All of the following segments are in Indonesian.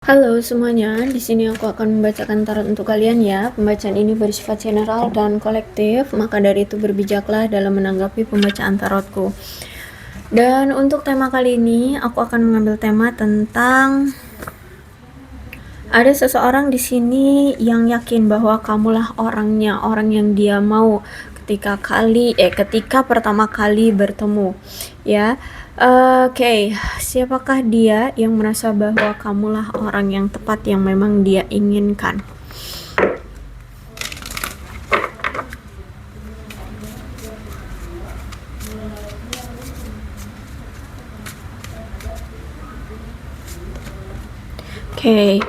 Halo semuanya, di sini aku akan membacakan tarot untuk kalian ya. Pembacaan ini bersifat general dan kolektif, maka dari itu berbijaklah dalam menanggapi pembacaan tarotku. Dan untuk tema kali ini, aku akan mengambil tema tentang ada seseorang di sini yang yakin bahwa kamulah orangnya, orang yang dia mau ketika pertama kali bertemu, ya. Oke, siapakah dia yang merasa bahwa kamulah orang yang tepat yang memang dia inginkan? Oke,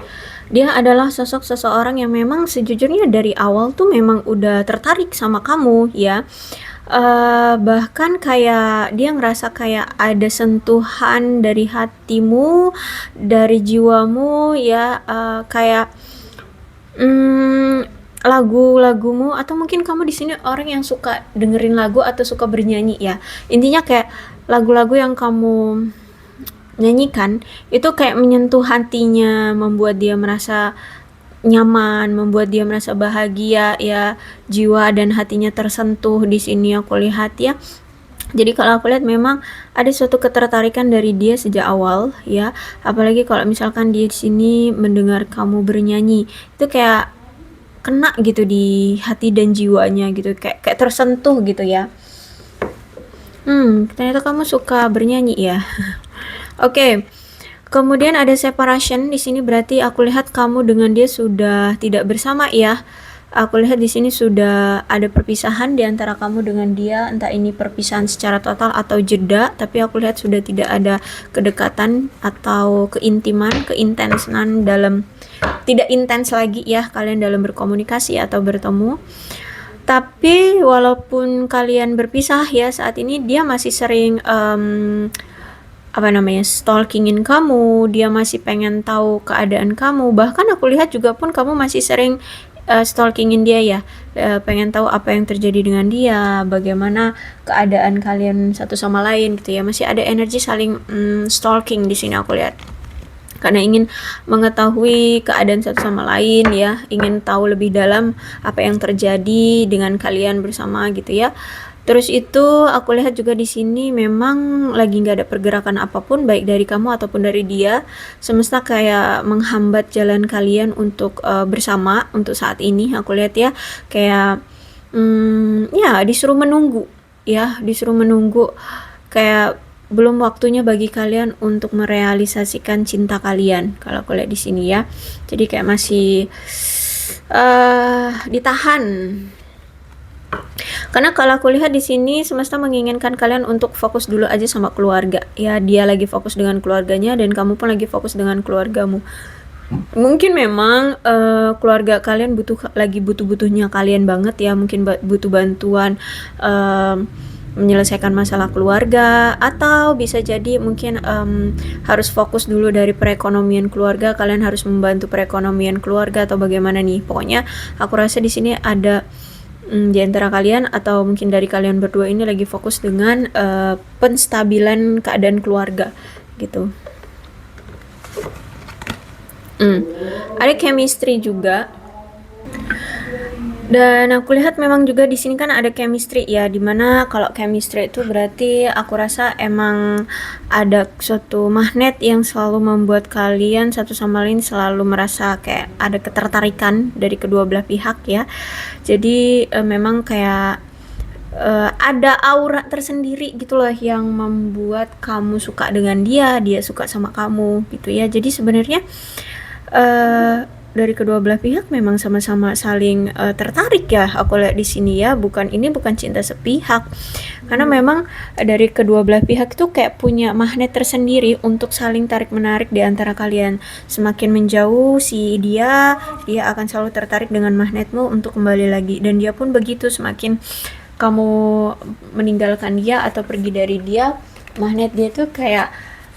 dia adalah sosok seseorang yang memang sejujurnya dari awal tuh memang udah tertarik sama kamu ya. Bahkan kayak dia ngerasa kayak ada sentuhan dari hatimu, dari jiwamu ya, kayak lagu-lagumu, atau mungkin kamu di sini orang yang suka dengerin lagu atau suka bernyanyi ya. Intinya kayak lagu-lagu yang kamu nyanyikan itu kayak menyentuh hatinya, membuat dia merasa nyaman, membuat dia merasa bahagia ya, jiwa dan hatinya tersentuh di sini aku lihat ya. Jadi kalau aku lihat memang ada suatu ketertarikan dari dia sejak awal ya, apalagi kalau misalkan dia di sini mendengar kamu bernyanyi, itu kayak kena gitu di hati dan jiwanya gitu, kayak tersentuh gitu ya. Ternyata kamu suka bernyanyi ya. Oke. Kemudian ada separation di sini, berarti aku lihat kamu dengan dia sudah tidak bersama ya. Aku lihat di sini sudah ada perpisahan di antara kamu dengan dia, entah ini perpisahan secara total atau jeda, tapi aku lihat sudah tidak ada kedekatan atau keintiman, keintensan dalam, tidak intens lagi ya kalian dalam berkomunikasi atau bertemu. Tapi walaupun kalian berpisah ya saat ini, dia masih sering stalkingin kamu, dia masih pengen tahu keadaan kamu. Bahkan aku lihat juga pun kamu masih sering stalkingin dia ya, pengen tahu apa yang terjadi dengan dia, bagaimana keadaan kalian satu sama lain gitu ya. Masih ada energi saling stalking di sini aku lihat, karena ingin mengetahui keadaan satu sama lain ya, ingin tahu lebih dalam apa yang terjadi dengan kalian bersama gitu ya. Terus itu aku lihat juga di sini memang lagi nggak ada pergerakan apapun baik dari kamu ataupun dari dia. Semesta kayak menghambat jalan kalian untuk bersama untuk saat ini. Aku lihat ya kayak ya disuruh menunggu ya, disuruh menunggu, kayak belum waktunya bagi kalian untuk merealisasikan cinta kalian kalau aku lihat di sini ya. Jadi kayak masih ditahan. Karena kalau aku lihat di sini semesta menginginkan kalian untuk fokus dulu aja sama keluarga. Ya, dia lagi fokus dengan keluarganya dan kamu pun lagi fokus dengan keluargamu. Mungkin memang keluarga kalian lagi butuh-butuhnya kalian banget ya, mungkin butuh bantuan menyelesaikan masalah keluarga, atau bisa jadi mungkin harus fokus dulu dari perekonomian keluarga, kalian harus membantu perekonomian keluarga atau bagaimana nih. Pokoknya aku rasa di sini ada di antara kalian atau mungkin dari kalian berdua ini lagi fokus dengan penstabilan keadaan keluarga gitu. Ada chemistry juga. Dan aku lihat memang juga di sini kan ada chemistry ya, dimana kalau chemistry itu berarti aku rasa emang ada suatu magnet yang selalu membuat kalian satu sama lain selalu merasa kayak ada ketertarikan dari kedua belah pihak ya. Jadi memang kayak ada aura tersendiri gitu loh yang membuat kamu suka dengan dia, dia suka sama kamu gitu ya. Jadi sebenarnya dari kedua belah pihak memang sama-sama saling tertarik ya aku lihat di sini ya. Ini bukan cinta sepihak, karena memang dari kedua belah pihak itu kayak punya magnet tersendiri untuk saling tarik menarik di antara kalian. Semakin menjauh dia akan selalu tertarik dengan magnetmu untuk kembali lagi, dan dia pun begitu. Semakin kamu meninggalkan dia atau pergi dari dia, magnet dia tuh kayak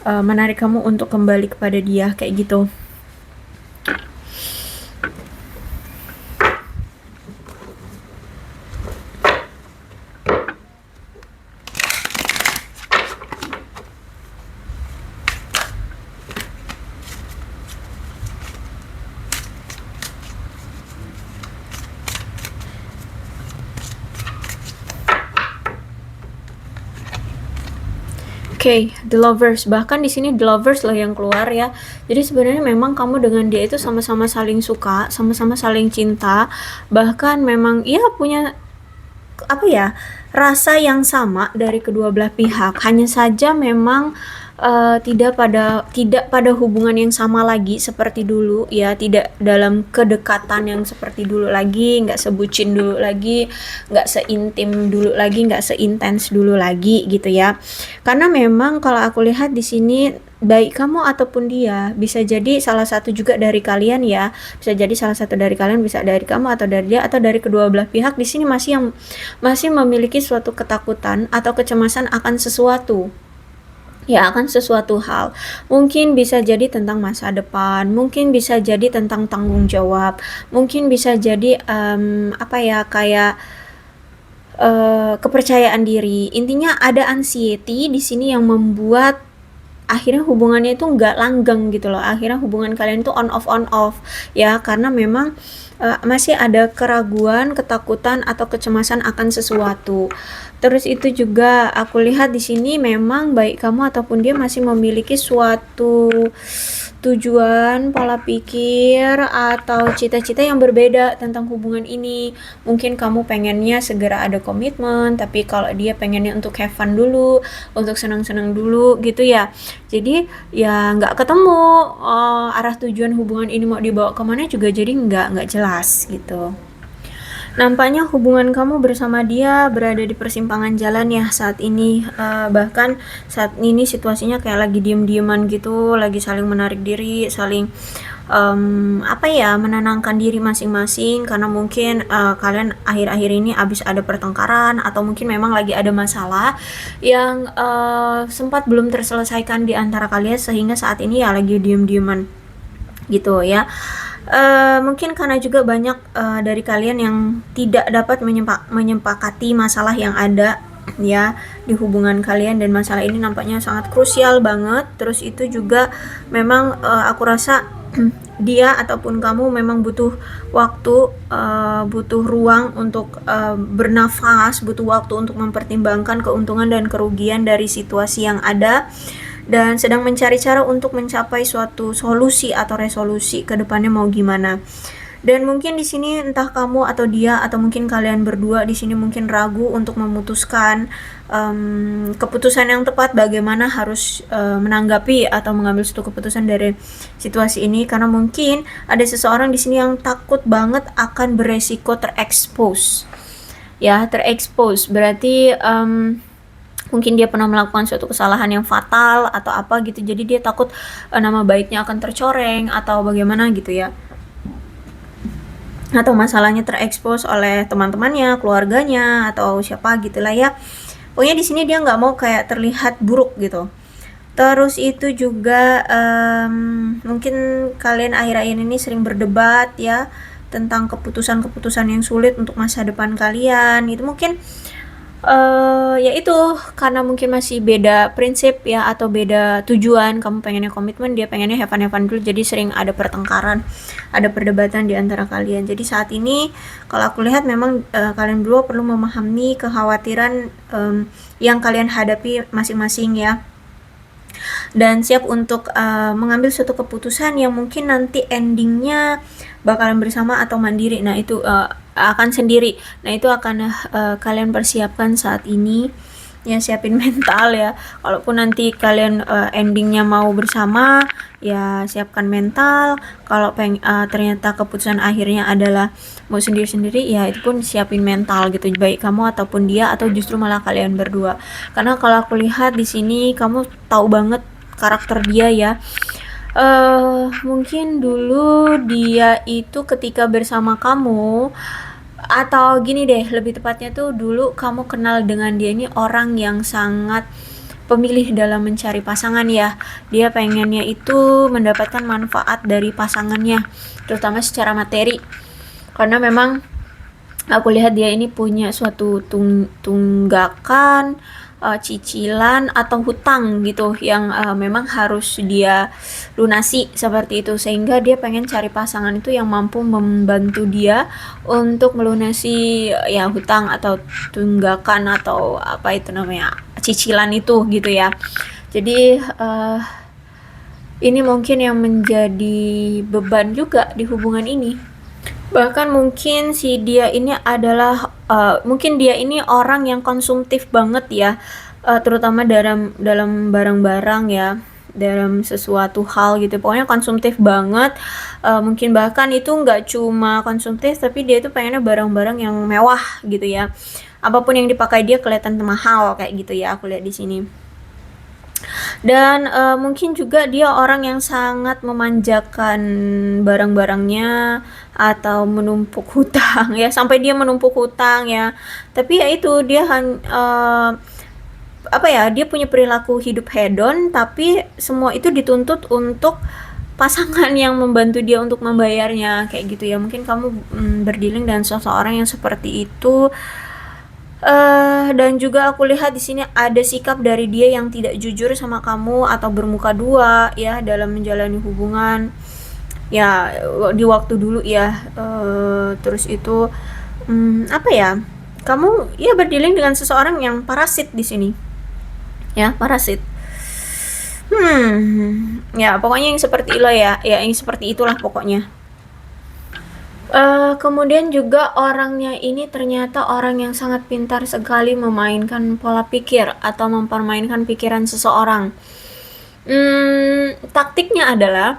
menarik kamu untuk kembali kepada dia kayak gitu. Oke, The Lovers. Bahkan di sini The Lovers loh yang keluar ya. Jadi sebenarnya memang kamu dengan dia itu sama-sama saling suka, sama-sama saling cinta. Bahkan memang ya punya apa ya, rasa yang sama dari kedua belah pihak. Hanya saja memang tidak pada hubungan yang sama lagi seperti dulu ya, tidak dalam kedekatan yang seperti dulu lagi, nggak sebucin dulu lagi, nggak seintim dulu lagi, nggak seintens dulu lagi gitu ya. Karena memang kalau aku lihat di sini baik kamu ataupun dia, bisa jadi salah satu juga dari kalian ya, bisa jadi salah satu dari kalian, bisa dari kamu atau dari dia atau dari kedua belah pihak di sini masih memiliki suatu ketakutan atau kecemasan akan sesuatu. Ya, akan sesuatu hal. Mungkin bisa jadi tentang masa depan, mungkin bisa jadi tentang tanggung jawab, mungkin bisa jadi apa ya, kayak kepercayaan diri. Intinya ada anxiety di sini yang membuat akhirnya hubungannya itu nggak langgeng gitu loh. Akhirnya hubungan kalian itu on off ya, karena memang masih ada keraguan, ketakutan atau kecemasan akan sesuatu. Terus itu juga aku lihat di sini memang baik kamu ataupun dia masih memiliki suatu tujuan, pola pikir atau cita-cita yang berbeda tentang hubungan ini. Mungkin kamu pengennya segera ada komitmen, tapi kalau dia pengennya untuk have fun dulu, untuk senang-senang dulu gitu ya. Jadi ya nggak ketemu arah tujuan hubungan ini mau dibawa kemana juga, jadi nggak jelas gitu. Nampaknya hubungan kamu bersama dia berada di persimpangan jalan ya saat ini. Bahkan saat ini situasinya kayak lagi diem-dieman gitu, lagi saling menarik diri, saling apa ya, menenangkan diri masing-masing, karena mungkin kalian akhir-akhir ini abis ada pertengkaran atau mungkin memang lagi ada masalah yang sempat belum terselesaikan di antara kalian, sehingga saat ini ya lagi diem-dieman gitu ya. Mungkin karena juga banyak dari kalian yang tidak dapat menyepakati masalah yang ada ya di hubungan kalian, dan masalah ini nampaknya sangat krusial banget. Terus itu juga memang aku rasa dia ataupun kamu memang butuh waktu, butuh ruang untuk bernafas, butuh waktu untuk mempertimbangkan keuntungan dan kerugian dari situasi yang ada, dan sedang mencari cara untuk mencapai suatu solusi atau resolusi ke depannya mau gimana. Dan mungkin di sini entah kamu atau dia atau mungkin kalian berdua di sini mungkin ragu untuk memutuskan keputusan yang tepat, bagaimana harus menanggapi atau mengambil suatu keputusan dari situasi ini, karena mungkin ada seseorang di sini yang takut banget akan beresiko terekspos. Ya, terekspos berarti mungkin dia pernah melakukan suatu kesalahan yang fatal atau apa gitu, jadi dia takut nama baiknya akan tercoreng atau bagaimana gitu ya, atau masalahnya terekspos oleh teman-temannya, keluarganya atau siapa gitulah ya. Pokoknya di sini dia nggak mau kayak terlihat buruk gitu. Terus itu juga mungkin kalian akhir-akhir ini sering berdebat ya tentang keputusan-keputusan yang sulit untuk masa depan kalian. Itu mungkin ya itu karena mungkin masih beda prinsip ya atau beda tujuan. Kamu pengennya komitmen, dia pengennya have fun dulu, jadi sering ada pertengkaran, ada perdebatan di antara kalian. Jadi saat ini kalau aku lihat memang kalian berdua perlu memahami kekhawatiran yang kalian hadapi masing-masing ya, dan siap untuk mengambil suatu keputusan yang mungkin nanti endingnya bakalan bersama atau mandiri. Nah itu akan sendiri. Nah itu akan kalian persiapkan saat ini ya, siapin mental ya. Kalaupun nanti kalian endingnya mau bersama ya, siapkan mental. Kalau ternyata keputusan akhirnya adalah mau sendiri-sendiri ya, itu pun siapin mental gitu, baik kamu ataupun dia atau justru malah kalian berdua. Karena kalau aku lihat di sini kamu tahu banget karakter dia ya. Mungkin dulu dia itu ketika bersama kamu, atau gini deh, lebih tepatnya tuh dulu kamu kenal dengan dia ini orang yang sangat pemilih dalam mencari pasangan ya. Dia pengennya itu mendapatkan manfaat dari pasangannya, terutama secara materi. Karena memang aku lihat dia ini punya suatu tunggakan, cicilan atau hutang gitu yang memang harus dia lunasi seperti itu, sehingga dia pengen cari pasangan itu yang mampu membantu dia untuk melunasi ya hutang atau tunggakan atau apa itu namanya, cicilan itu gitu ya. Jadi ini mungkin yang menjadi beban juga di hubungan ini. Bahkan mungkin si dia ini adalah mungkin dia ini orang yang konsumtif banget ya, terutama dalam barang-barang ya, dalam sesuatu hal gitu. Pokoknya konsumtif banget. Mungkin bahkan itu nggak cuma konsumtif, tapi dia itu pengennya barang-barang yang mewah gitu ya. Apapun yang dipakai dia kelihatan mahal kayak gitu ya, aku lihat di sini. Dan mungkin juga dia orang yang sangat memanjakan barang-barangnya atau menumpuk hutang ya, sampai dia menumpuk hutang ya. Tapi ya itu dia apa ya, dia punya perilaku hidup hedon, tapi semua itu dituntut untuk pasangan yang membantu dia untuk membayarnya kayak gitu ya. Mungkin kamu berdealing dengan seseorang yang seperti itu. Dan juga aku lihat di sini ada sikap dari dia yang tidak jujur sama kamu atau bermuka dua ya dalam menjalani hubungan ya di waktu dulu ya. Terus itu apa ya? Kamu ya berdealing dengan seseorang yang parasit di sini. Ya, parasit. Ya pokoknya yang seperti itu ya, yang seperti itulah pokoknya. Kemudian juga orangnya ini ternyata orang yang sangat pintar sekali memainkan pola pikir atau mempermainkan pikiran seseorang. Taktiknya adalah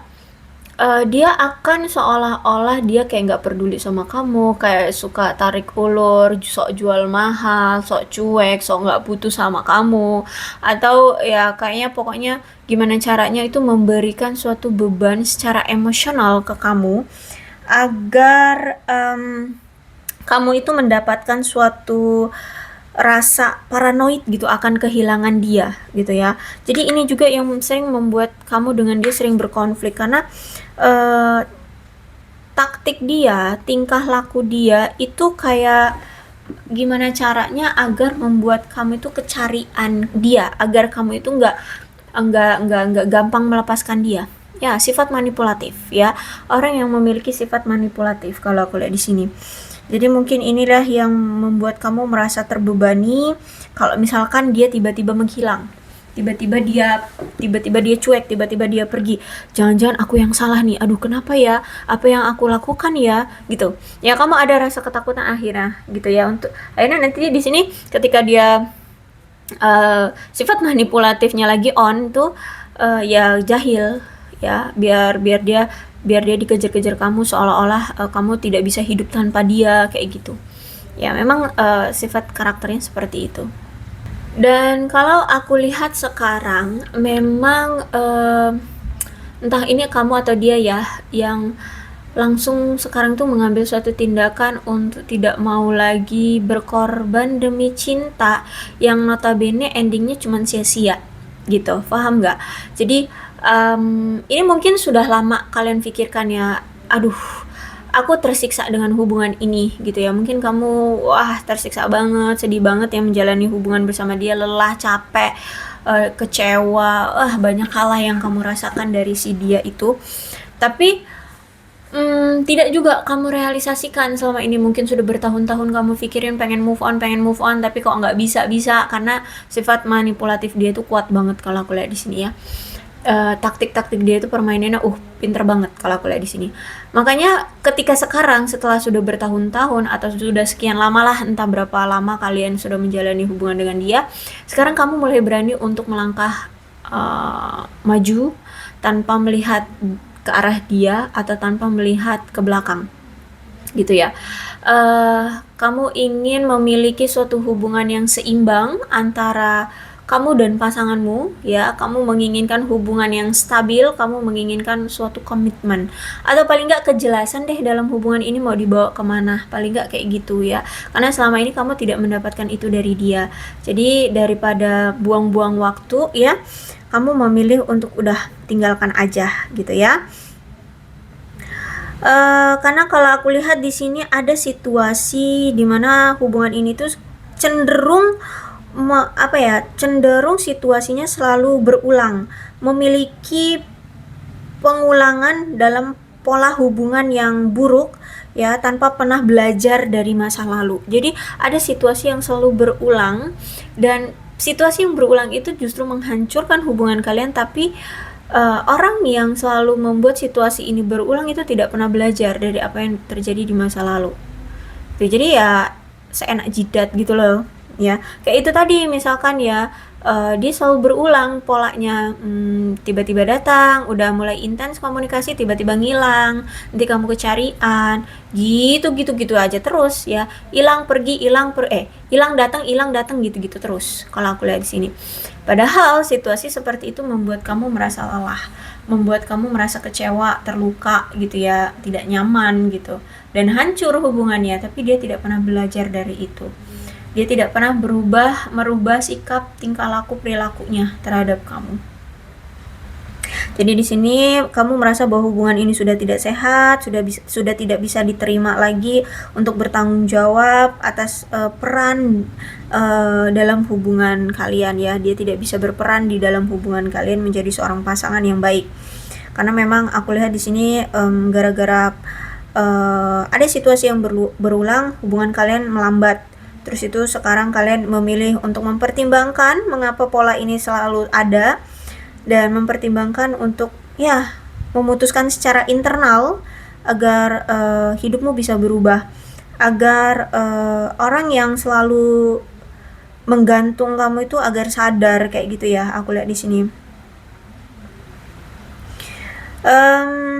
dia akan seolah-olah dia kayak nggak peduli sama kamu, kayak suka tarik ulur, sok jual mahal, sok cuek, sok nggak butuh sama kamu, atau ya kayaknya pokoknya gimana caranya itu memberikan suatu beban secara emosional ke kamu agar kamu itu mendapatkan suatu rasa paranoid gitu akan kehilangan dia gitu ya. Jadi ini juga yang sering membuat kamu dengan dia sering berkonflik karena taktik dia, tingkah laku dia itu kayak gimana caranya agar membuat kamu itu kecarian dia, agar kamu itu nggak gampang melepaskan dia. Ya, sifat manipulatif ya. Orang yang memiliki sifat manipulatif kalau aku lihat di sini. Jadi mungkin inilah yang membuat kamu merasa terbebani kalau misalkan dia tiba-tiba menghilang. Tiba-tiba dia cuek, tiba-tiba dia pergi. Jangan-jangan aku yang salah nih. Aduh, kenapa ya? Apa yang aku lakukan ya? Gitu. Ya kamu ada rasa ketakutan akhirnya gitu ya, untuk akhirnya nanti di sini ketika dia sifat manipulatifnya lagi on tuh ya jahil ya, biar dia dikejar-kejar kamu seolah-olah kamu tidak bisa hidup tanpa dia kayak gitu ya. Memang sifat karakternya seperti itu. Dan kalau aku lihat sekarang memang entah ini kamu atau dia ya yang langsung sekarang tuh mengambil suatu tindakan untuk tidak mau lagi berkorban demi cinta yang notabene endingnya cuma sia-sia gitu, paham nggak? Jadi ini mungkin sudah lama kalian pikirkan ya, aduh aku tersiksa dengan hubungan ini gitu ya. Mungkin kamu wah tersiksa banget, sedih banget ya menjalani hubungan bersama dia, lelah, capek, kecewa, banyak hal lah yang kamu rasakan dari si dia itu. Tapi tidak juga kamu realisasikan selama ini. Mungkin sudah bertahun-tahun kamu pikirin pengen move on, tapi kok nggak bisa karena sifat manipulatif dia itu kuat banget kalau aku lihat di sini ya. Taktik-taktik dia itu permainannya pinter banget kalau aku lihat di sini. Makanya ketika sekarang setelah sudah bertahun-tahun atau sudah sekian lama lah, entah berapa lama kalian sudah menjalani hubungan dengan dia, sekarang kamu mulai berani untuk melangkah maju tanpa melihat ke arah dia atau tanpa melihat ke belakang gitu ya. Kamu ingin memiliki suatu hubungan yang seimbang antara kamu dan pasanganmu ya. Kamu menginginkan hubungan yang stabil, kamu menginginkan suatu komitmen atau paling nggak kejelasan deh dalam hubungan ini mau dibawa kemana, paling nggak kayak gitu ya. Karena selama ini kamu tidak mendapatkan itu dari dia, jadi daripada buang-buang waktu ya, kamu memilih untuk udah tinggalkan aja gitu ya. Karena kalau aku lihat di sini ada situasi dimana hubungan ini tuh cenderung cenderung situasinya selalu berulang, memiliki pengulangan dalam pola hubungan yang buruk ya, tanpa pernah belajar dari masa lalu. Jadi ada situasi yang selalu berulang dan situasi yang berulang itu justru menghancurkan hubungan kalian, tapi orang yang selalu membuat situasi ini berulang itu tidak pernah belajar dari apa yang terjadi di masa lalu. Jadi ya seenak jidat gitu loh ya. Kayak itu tadi, misalkan ya dia selalu berulang polanya, tiba-tiba datang, udah mulai intens komunikasi, tiba-tiba ngilang, nanti kamu kecarian, gitu aja terus ya, hilang pergi, hilang datang gitu terus. Kalau aku lihat di sini, padahal situasi seperti itu membuat kamu merasa lelah, membuat kamu merasa kecewa, terluka gitu ya, tidak nyaman gitu, dan hancur hubungannya, tapi dia tidak pernah belajar dari itu. Dia tidak pernah merubah sikap, tingkah laku, perilakunya terhadap kamu. Jadi di sini kamu merasa bahwa hubungan ini sudah tidak sehat, sudah tidak bisa diterima lagi untuk bertanggung jawab atas peran dalam hubungan kalian ya. Dia tidak bisa berperan di dalam hubungan kalian menjadi seorang pasangan yang baik. Karena memang aku lihat di sini gara-gara ada situasi yang berulang, hubungan kalian melambat. Terus itu sekarang kalian memilih untuk mempertimbangkan mengapa pola ini selalu ada, dan mempertimbangkan untuk ya memutuskan secara internal agar hidupmu bisa berubah, agar orang yang selalu menggantung kamu itu agar sadar, kayak gitu ya. Aku lihat di sini.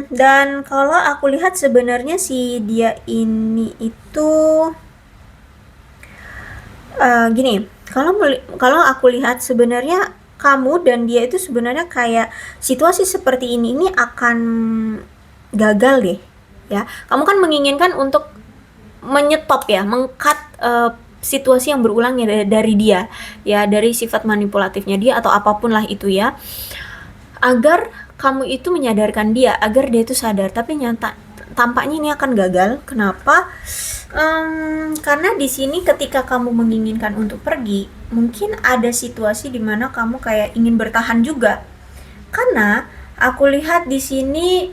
Dan kalau aku lihat sebenarnya si dia ini itu gini, kalau aku lihat sebenarnya kamu dan dia itu sebenarnya kayak situasi seperti ini akan gagal deh ya. Kamu kan menginginkan untuk menyetop ya, mengkat situasi yang berulang ya dari dia ya, dari sifat manipulatifnya dia atau apapun lah itu ya, agar kamu itu menyadarkan dia, agar dia itu sadar. Tapi tampaknya ini akan gagal. Kenapa? Karena di sini ketika kamu menginginkan untuk pergi, mungkin ada situasi di mana kamu kayak ingin bertahan juga. Karena aku lihat di sini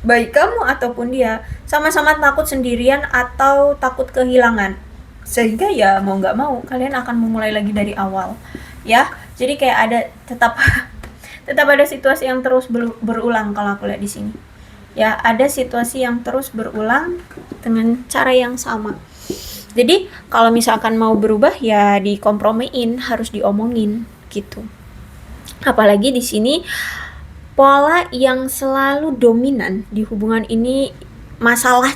baik kamu ataupun dia sama-sama takut sendirian atau takut kehilangan. Sehingga ya mau nggak mau kalian akan memulai lagi dari awal. Ya, jadi kayak ada tetap ada situasi yang terus berulang kalau aku lihat di sini. Ya, ada situasi yang terus berulang dengan cara yang sama. Jadi kalau misalkan mau berubah ya dikompromiin, harus diomongin gitu. Apalagi di sini pola yang selalu dominan di hubungan ini, masalah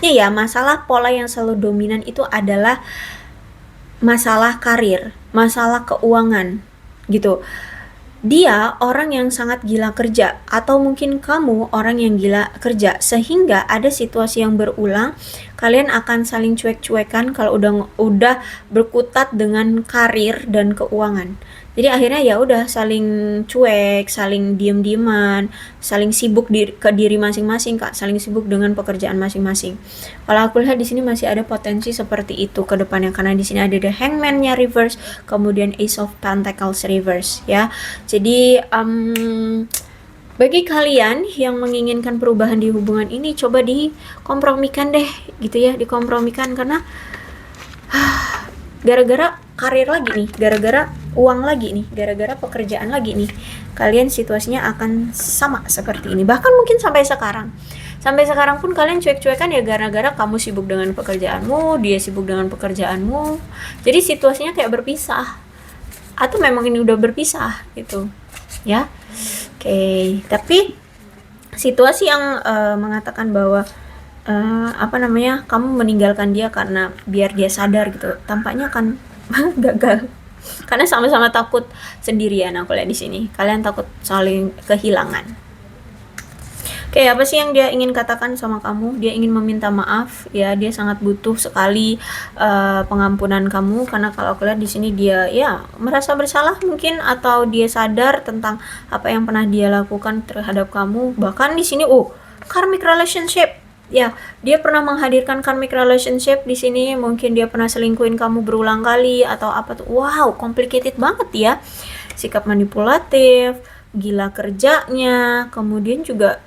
pola yang selalu dominan itu adalah masalah karir, masalah keuangan gitu. Dia orang yang sangat gila kerja, atau mungkin kamu orang yang gila kerja, sehingga ada situasi yang berulang, kalian akan saling cuek-cuekan kalau udah berkutat dengan karir dan keuangan. Jadi akhirnya ya udah saling cuek, saling diem-dieman, saling sibuk ke diri masing-masing, Kak, saling sibuk dengan pekerjaan masing-masing. Kalau aku lihat di sini masih ada potensi seperti itu ke depannya, karena di sini ada the Hangman-nya reverse, kemudian Ace of Pentacles reverse ya. Jadi bagi kalian yang menginginkan perubahan di hubungan ini, coba dikompromikan deh gitu ya, dikompromikan, karena gara-gara karir lagi nih, gara-gara uang lagi nih, gara-gara pekerjaan lagi nih, kalian situasinya akan sama seperti ini. Bahkan mungkin sampai sekarang pun kalian cuek-cuekan ya, gara-gara kamu sibuk dengan pekerjaanmu, dia sibuk dengan pekerjaanmu. Jadi situasinya kayak berpisah, atau memang ini udah berpisah gitu ya. Oke. Tapi situasi yang mengatakan bahwa kamu meninggalkan dia karena biar dia sadar gitu, tampaknya akan gagal. Karena sama-sama takut sendirian. Aku lihat di sini kalian takut saling kehilangan. Oke, apa sih yang dia ingin katakan sama kamu? Dia ingin meminta maaf ya, dia sangat butuh sekali pengampunan kamu, karena kalau aku lihat di sini dia ya merasa bersalah mungkin, atau dia sadar tentang apa yang pernah dia lakukan terhadap kamu. Bahkan di sini karmic relationship. Ya, dia pernah menghadirkan karmic relationship di sini. Mungkin dia pernah selingkuhin kamu berulang kali atau apa tuh. Wow, complicated banget ya. Sikap manipulatif, gila kerjanya, kemudian juga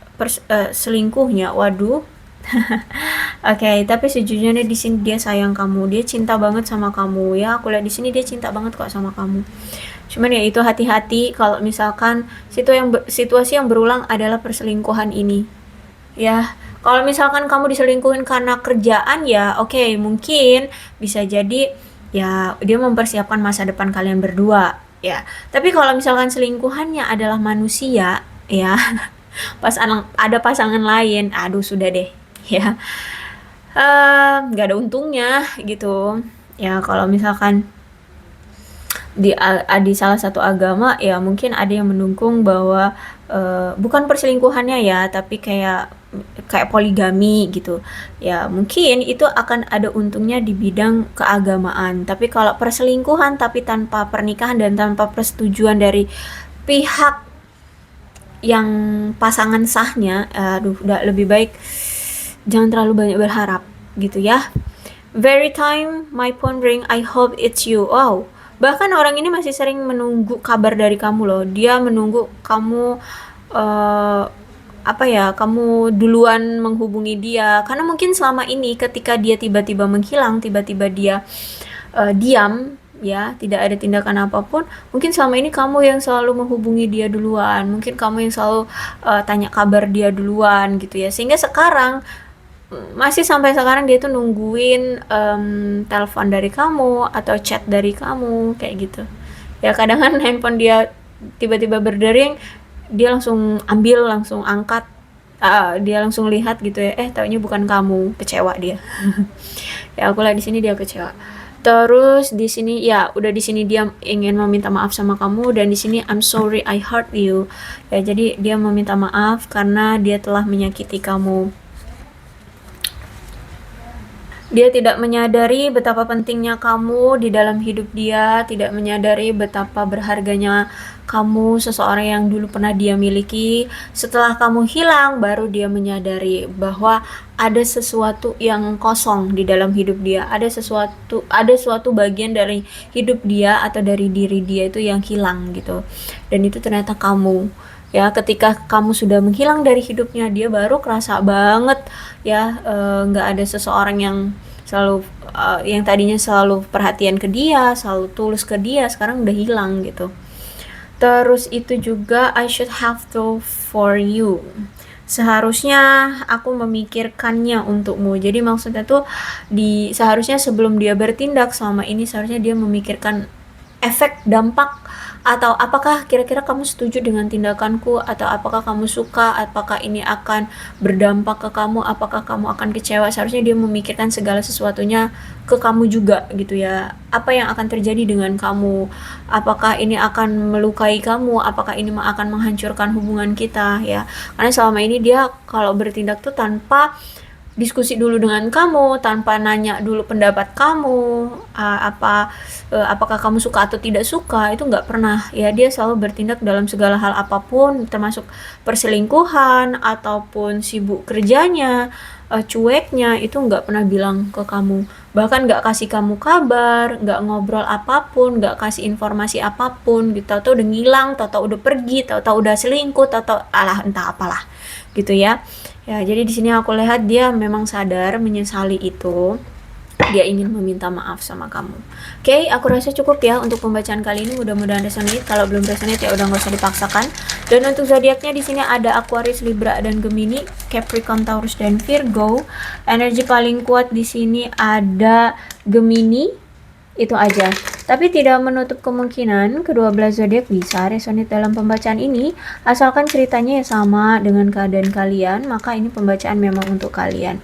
selingkuhnya. Waduh. Oke, tapi sejujurnya di sini dia sayang kamu, dia cinta banget sama kamu ya. Aku lihat di sini dia cinta banget kok sama kamu. Cuman ya itu, hati-hati kalau misalkan situasi yang berulang adalah perselingkuhan ini. Ya, kalau misalkan kamu diselingkuhin karena kerjaan ya oke, mungkin bisa jadi ya dia mempersiapkan masa depan kalian berdua ya. Tapi kalau misalkan selingkuhannya adalah manusia ya, pas ada pasangan lain, aduh sudah deh ya. Nggak ada untungnya gitu. Ya kalau misalkan di salah satu agama ya mungkin ada yang mendukung bahwa bukan perselingkuhannya ya, tapi kayak poligami gitu ya, mungkin itu akan ada untungnya di bidang keagamaan. Tapi kalau perselingkuhan tapi tanpa pernikahan dan tanpa persetujuan dari pihak yang pasangan sahnya, aduh udah lebih baik jangan terlalu banyak berharap gitu ya. Very time my phone ring, I hope it's you. Wow, bahkan orang ini masih sering menunggu kabar dari kamu loh. Dia menunggu kamu eh apa ya, kamu duluan menghubungi dia. Karena mungkin selama ini ketika dia tiba-tiba menghilang, tiba-tiba dia diam, ya, tidak ada tindakan apapun, mungkin selama ini kamu yang selalu menghubungi dia duluan. Mungkin kamu yang selalu tanya kabar dia duluan gitu ya. Sehingga sekarang masih sampai sekarang dia tuh nungguin telepon dari kamu atau chat dari kamu kayak gitu ya. Kadang kan handphone dia tiba-tiba berdering, dia langsung ambil, langsung angkat, dia langsung lihat gitu ya, taunya bukan kamu, kecewa dia. Ya aku lihat di sini dia kecewa. Terus di sini ya udah, di sini dia ingin meminta maaf sama kamu, dan di sini I'm sorry I hurt you ya. Jadi dia meminta maaf karena dia telah menyakiti kamu. Dia tidak menyadari betapa pentingnya kamu di dalam hidup dia, tidak menyadari betapa berharganya kamu, seseorang yang dulu pernah dia miliki. Setelah kamu hilang, baru dia menyadari bahwa ada sesuatu yang kosong di dalam hidup dia. Ada suatu bagian dari hidup dia atau dari diri dia itu yang hilang gitu. Dan itu ternyata kamu. Ya, ketika kamu sudah menghilang dari hidupnya, dia baru kerasa banget ya, nggak ada seseorang yang yang tadinya selalu perhatian ke dia, selalu tulus ke dia, sekarang udah hilang gitu. Terus itu juga I should have thought for you. Seharusnya aku memikirkannya untukmu. Jadi maksudnya tuh seharusnya sebelum dia bertindak selama ini, seharusnya dia memikirkan efek dampak, atau apakah kira-kira kamu setuju dengan tindakanku, atau apakah kamu suka, apakah ini akan berdampak ke kamu, apakah kamu akan kecewa. Seharusnya dia memikirkan segala sesuatunya ke kamu juga gitu ya. Apa yang akan terjadi dengan kamu, apakah ini akan melukai kamu, apakah ini akan menghancurkan hubungan kita ya. Karena selama ini dia kalau bertindak tuh tanpa diskusi dulu dengan kamu, tanpa nanya dulu pendapat kamu, apakah kamu suka atau tidak suka, itu nggak pernah ya. Dia selalu bertindak dalam segala hal apapun, termasuk perselingkuhan ataupun sibuk kerjanya, cueknya, itu nggak pernah bilang ke kamu, bahkan nggak kasih kamu kabar, nggak ngobrol apapun, nggak kasih informasi apapun gitu. Tahu-tahu udah ngilang, tahu-tahu udah pergi, tahu-tahu udah selingkuh, tahu-tahu alah entah apalah gitu ya. Ya, jadi di sini aku lihat dia memang sadar, menyesali itu. Dia ingin meminta maaf sama kamu. Oke, aku rasa cukup ya untuk pembacaan kali ini. Mudah-mudahan resonate. Kalau belum resonate ya udah nggak usah dipaksakan. Dan untuk zodiaknya di sini ada Aquarius, Libra, dan Gemini, Capricorn, Taurus, dan Virgo. Energi paling kuat di sini ada Gemini. Itu aja. Tapi tidak menutup kemungkinan kedua belah zodiak bisa resonate dalam pembacaan ini, asalkan ceritanya ya sama dengan keadaan kalian, maka ini pembacaan memang untuk kalian.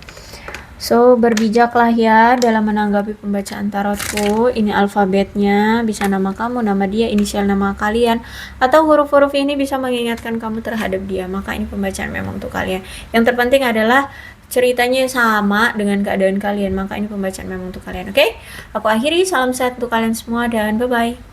So, berbijaklah ya dalam menanggapi pembacaan tarotku. Ini alfabetnya, bisa nama kamu, nama dia, inisial nama kalian, atau huruf-huruf ini bisa mengingatkan kamu terhadap dia, maka ini pembacaan memang untuk kalian. Yang terpenting adalah ceritanya sama dengan keadaan kalian, maka ini pembacaan memang untuk kalian. Oke? Aku akhiri, salam sehat untuk kalian semua dan bye-bye.